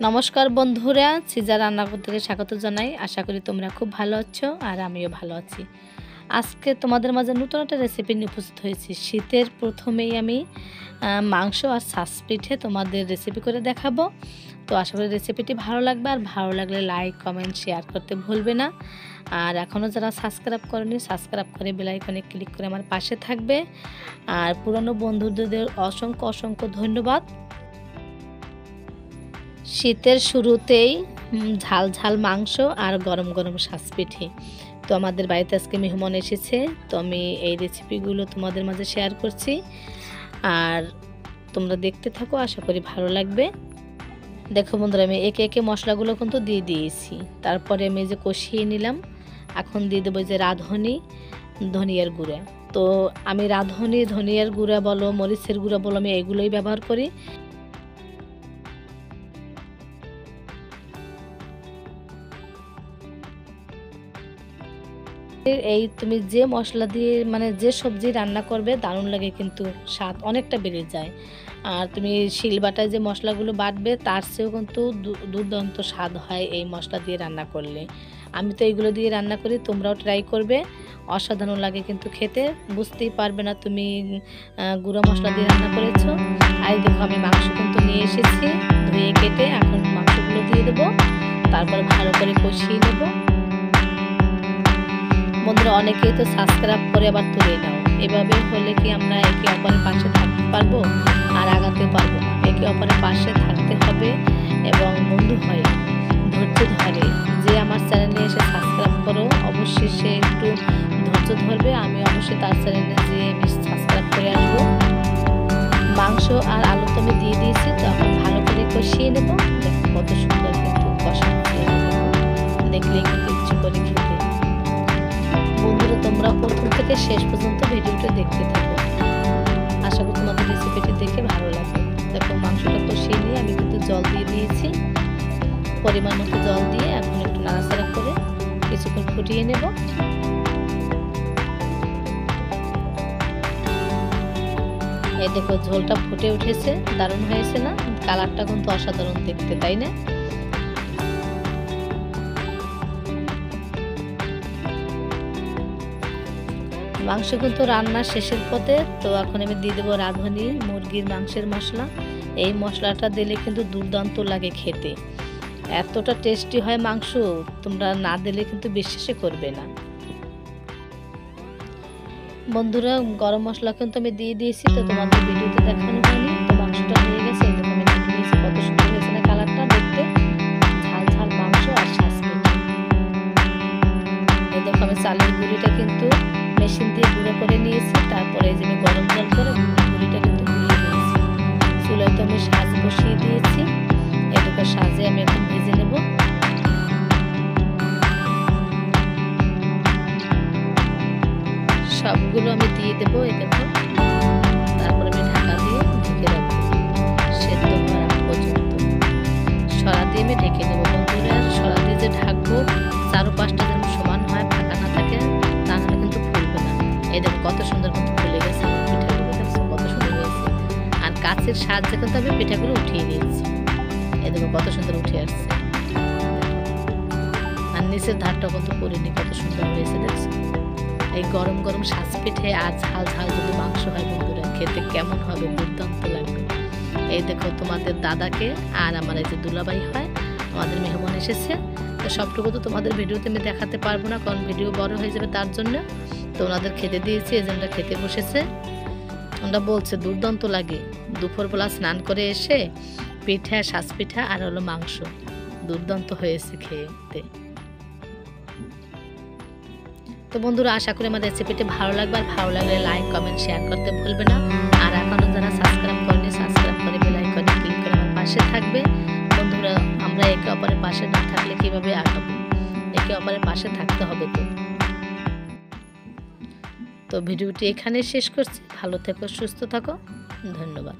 নমস্কার বন্ধুরা, সিজা রান্নাঘর থেকে স্বাগত জানাই। আশা করি তোমরা খুব ভালো আছো আর আমিও ভালো আছি। আজকে তোমাদের মাঝে নতুন একটা রেসিপি নিয়ে উপস্থিত হয়েছি। শীতের প্রথমেই আমি মাংস আর ছাঁচ পিঠে তোমাদের রেসিপি করে দেখাবো। তো আশা করি রেসিপিটি ভালো লাগবে, আর ভালো লাগলে লাইক কমেন্ট শেয়ার করতে ভুলবে না। আর এখনও যারা সাবস্ক্রাইব করেনি সাবস্ক্রাইব করে বেল আইকনে ক্লিক করে আমার পাশে থাকবে। আর পুরনো বন্ধুদের অসংখ্য অসংখ্য ধন্যবাদ। শীতের শুরুতেই ঝাল ঝাল মাংস আর গরম গরম ছাঁচ পিঠে। তো আমাদের বাড়িতে আজকে মেহমান এসেছে, তো আমি এই রেসিপিগুলো তোমাদের মাঝে শেয়ার করছি, আর তোমরা দেখতে থাকো, আশা করি ভালো লাগবে। দেখো বন্ধুরা, আমি একে একে মশলাগুলো কিন্তু দিয়ে দিয়েছি। তারপরে আমি যে কষিয়ে নিলাম, এখন দিয়ে দেবো যে রাঁধুনি ধনিয়ার গুঁড়া। তো আমি রাঁধুনি ধনিয়ার গুঁড়া বলো মরিচের গুঁড়া বলো, আমি এগুলোই ব্যবহার করি। এই তুমি যে মশলা দিয়ে মানে যে সবজি রান্না করবে দারুণ লাগে, কিন্তু স্বাদ অনেকটা বেড়ে যায়। আর তুমি শিলবাটায় যে মশলাগুলো বাটবে তার চেয়েও কিন্তু দুর্দান্ত স্বাদ হয় এই মশলা দিয়ে রান্না করলে। আমি তো এইগুলো দিয়ে রান্না করি, তোমরাও ট্রাই করবে, অসাধারণ লাগে কিন্তু খেতে। বুঝতেই পারবে না তুমি গুঁড়ো মশলা দিয়ে রান্না করেছো। আর দেখো আমি মাংস কিন্তু নিয়ে এসেছি ধুয়ে কেটে, এখন মাংসগুলো দিয়ে দেবো, তারপর ভালো করে কষিয়ে নেবো। বন্ধুরা, অনেকেই তো সাবস্ক্রাইব করে আবার তুলে নাও। এভাবে হলে কি আমরা একে অপরের পাশে থাকতে পারবো আর আগাতে পারবো না। একে অপরের পাশে থাকতে হবে এবং বন্ধু হয় ধৈর্য ধরে। যে আমার চ্যানেলে এসে সাবস্ক্রাইব করো, অবশ্যই সে একটু ধৈর্য ধরবে, আমি অবশ্যই তার চ্যানেলে যেয়ে আমি সাবস্ক্রাইব করে আসবো। মাংস আর আলু তো আমি দিয়ে দিয়েছি, তো এখন ভালো করে কষিয়ে নেবো। দেখো কত সুন্দর কিন্তু কষাচ্ছি, দেখলেই কিন্তু ইচ্ছে করে খেতে। বন্ধুরা, তোমরা প্রথম থেকে শেষ পর্যন্ত ভিডিওটা দেখতে থাকো, আশা করি তোমাদের রেসিপিটি দেখে ভালো লাগবে। দেখো মাংসটা কষিয়ে নিয়ে আমি কিন্তু জল দিয়ে দিয়েছি, পরিমাণ মতো জল দিয়ে এখন একটু নাড়াচাড়া করে কিছুক্ষণ ফুটিয়ে নেব। এই দেখো ঝোলটা ফুটে উঠেছে, দারুণ হয়েছে না? কালারটা কিন্তু অসাধারণ দেখতে, তাই না? মাংস কিন্তু রান্নার শেষের পথে। তো এখন আমি দিয়ে দেবো রাঁধুনি মুরগির মাংসের মশলা। এই মশলাটা দিলে কিন্তু দুর্দান্ত লাগে খেতে, এতটা টেস্টি হয় মাংস, তোমরা না দিলে কিন্তু বিশ্বাসই করবে না। বন্ধুরা, গরম মশলা কিন্তু আমি দিয়ে দিয়েছি, তো তোমাদের ভিডিওতে দেখানো হয়নি। তো মাংসটা হয়ে গেছে, এই দেখো আমি ঢেকে দিয়েছি, কত সুন্দর হয়েছে না কালারটা দেখতে? ঝাল ঝাল মাংস আর ছাঁচ পিঠে। এই দেখো আমি চালের গুঁড়িটা কিন্তু মেশিন দিয়ে গুঁড়ো করে নিয়েছি, তারপরে এই যে আমি গরম জল করে গুঁড়িটা কিন্তু গুলিয়ে নিয়েছি। চুলায় তো আমি সাজ বসিয়ে দিয়েছি, এটুকু সাজে আমি এখন ভেজে নেব। সবগুলো আমি দিয়ে দেবো, এই দেখো। তারপরে আমি ঢাকা দিয়ে ঢেকে রাখবো সেদ্ধ হওয়ার আগ পর্যন্ত। সরা দিয়ে আমি ঢেকে নেবো। বন্ধুরা, সরা দিয়ে যে ঢাকবো, চারপাশটা যেন সমান হয়, ফাঁকা না থাকে, তাহলে কিন্তু ফুলবে না। এই দেখো কত সুন্দর কিন্তু ফুলে গেছে পিঠাগুলো, দেখছো কত সুন্দর হয়েছে। আর কাছের সাহায্যে কিন্তু আমি পিঠাগুলো উঠিয়ে নিয়েছি, এই দেখো কত সুন্দর উঠে আসছে। আর নিচের ধারটা কত করিনি, কত সুন্দর হয়েছে দেখছো। এই গরম গরম ছাঁচ পিঠে আর ঝাল ঝাল যদি মাংস হয় বন্ধুরা, খেতে কেমন হবে? দুর্দান্ত লাগবে। এই দেখো তোমাদের দাদাকে আর আমার এই যে দুলাভাই হয়, আমাদের মেহমান এসেছে। তো সবটুকু তো তোমাদের ভিডিওতে আমি দেখাতে পারবো না, কারণ ভিডিও বড় হয়ে যাবে, তার জন্য। তো ওনাদের খেতে দিয়েছি, এজেন্টরা খেতে বসেছে। ওনারা বলছে দুর্দান্ত লাগে। দুপুরবেলা স্নান করে এসে পিঠা, ছাঁচ পিঠা আর হলো মাংস, দুর্দান্ত হয়েছে খেতে। তো বন্ধুরা, আশা করি আমার রেসিপিটি ভালো লাগবে, আর ভালো লাগলে লাইক কমেন্ট শেয়ার করতে ভুলবে না। আর এখনও যারা সাবস্ক্রাইব করেনি সাবস্ক্রাইব করে বেল আইকনে ক্লিক করে আমার পাশে থাকবে। বন্ধুরা, আমরা একে অপরের পাশে না থাকলে কিভাবে আগাবো? একে অপরের পাশে থাকতে হবে। তো ভিডিওটি এখানে শেষ করছি। ভালো থেকো, সুস্থ থাকো, ধন্যবাদ।